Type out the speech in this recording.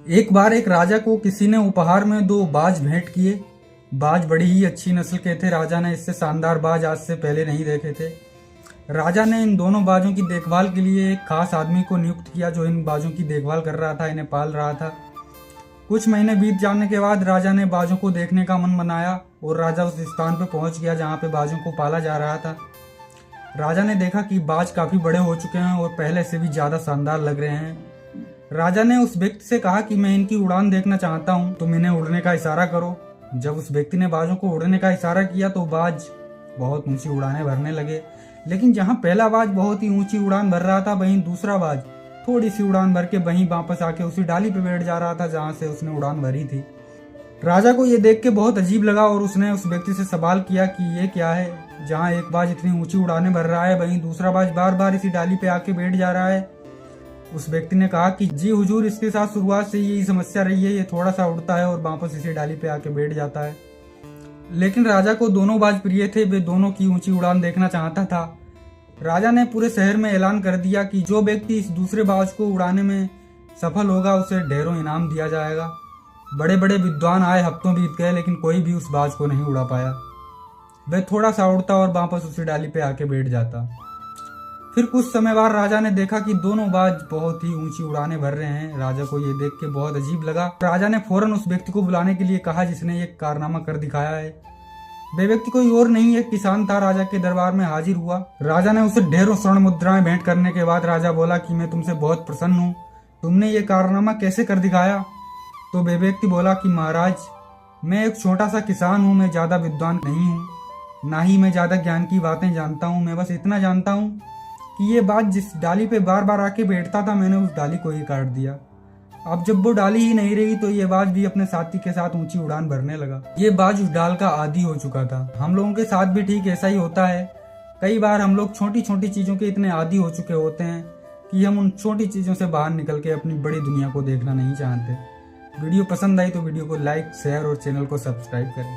एक बार एक राजा को किसी ने उपहार में 2 बाज भेंट किए। बाज बड़ी ही अच्छी नस्ल के थे। राजा ने इससे शानदार बाज आज से पहले नहीं देखे थे। राजा ने इन दोनों बाजों की देखभाल के लिए एक खास आदमी को नियुक्त किया जो इन बाजों की देखभाल कर रहा था, इन्हें पाल रहा था। कुछ महीने बीत जाने के बाद राजा ने बाजों को देखने का मन बनाया और राजा उस स्थान पर पहुंच गया जहां पे बाजों को पाला जा रहा था। राजा ने देखा कि बाज काफी बड़े हो चुके हैं और पहले से भी ज्यादा शानदार लग रहे हैं। राजा ने उस व्यक्ति से कहा कि मैं इनकी उड़ान देखना चाहता हूं, तुम इन्हें उड़ने का इशारा करो। जब उस व्यक्ति ने बाजों को उड़ने का इशारा किया तो बाज बहुत ऊंची उड़ानें भरने लगे, लेकिन जहां पहला बाज बहुत ही ऊंची उड़ान भर रहा था, वहीं दूसरा बाज थोड़ी सी उड़ान भर के वहीं वापस आके उसी डाली पे बैठ जा रहा था जहां से उसने उड़ान भरी थी। राजा को यह देख के बहुत अजीब लगा और उसने उस व्यक्ति से सवाल किया कि ये क्या है, जहां एक बाज इतनी ऊंची उड़ानें भर रहा है वहीं दूसरा बाज बार बार इसी डाली पे आके बैठ जा रहा है। उस व्यक्ति ने कहा कि जी हुजूर, इसके साथ शुरुआत से यही समस्या रही है, ये थोड़ा सा उड़ता है और वापस इसी डाली पे आके बैठ जाता है। लेकिन राजा को दोनों बाज प्रिय थे, वे दोनों की ऊंची उड़ान देखना चाहता था। राजा ने पूरे शहर में ऐलान कर दिया कि जो व्यक्ति इस दूसरे बाज को उड़ाने में सफल होगा उसे ढेरों इनाम दिया जाएगा। बड़े बड़े विद्वान आए, हफ्तों बीत गए, लेकिन कोई भी उस बाज को नहीं उड़ा पाया। वह थोड़ा सा उड़ता और वापस उसी डाली पे आके बैठ जाता। फिर कुछ समय बाद राजा ने देखा कि दोनों बाज बहुत ही ऊंची उड़ानें भर रहे हैं। राजा को ये देख के बहुत अजीब लगा। राजा ने फौरन उस व्यक्ति को बुलाने के लिए कहा जिसने ये कारनामा कर दिखाया है। वह व्यक्ति कोई और नहीं, एक किसान था। राजा के दरबार में हाजिर हुआ। राजा ने उसे ढेरों स्वर्ण मुद्राएं भेंट करने के बाद राजा बोला कि मैं तुमसे बहुत प्रसन्न हूँ, तुमने ये कारनामा कैसे कर दिखाया? तो वह व्यक्ति बोला कि महाराज, मैं एक छोटा सा किसान हूँ, मैं ज्यादा विद्वान नहीं हूँ, ना ही मैं ज्यादा ज्ञान की बातें जानता हूँ। मैं बस इतना जानता हूँ कि ये बाज जिस डाली पे बार बार आके बैठता था, मैंने उस डाली को ही काट दिया। अब जब वो डाली ही नहीं रही तो ये बाज भी अपने साथी के साथ ऊंची उड़ान भरने लगा। ये बाज उस डाल का आदी हो चुका था। हम लोगों के साथ भी ठीक ऐसा ही होता है। कई बार हम लोग छोटी छोटी चीजों के इतने आदी हो चुके होते हैं कि हम उन छोटी चीजों से बाहर निकल के अपनी बड़ी दुनिया को देखना नहीं चाहते। वीडियो पसंद आई तो वीडियो को लाइक, शेयर और चैनल को सब्सक्राइब करें।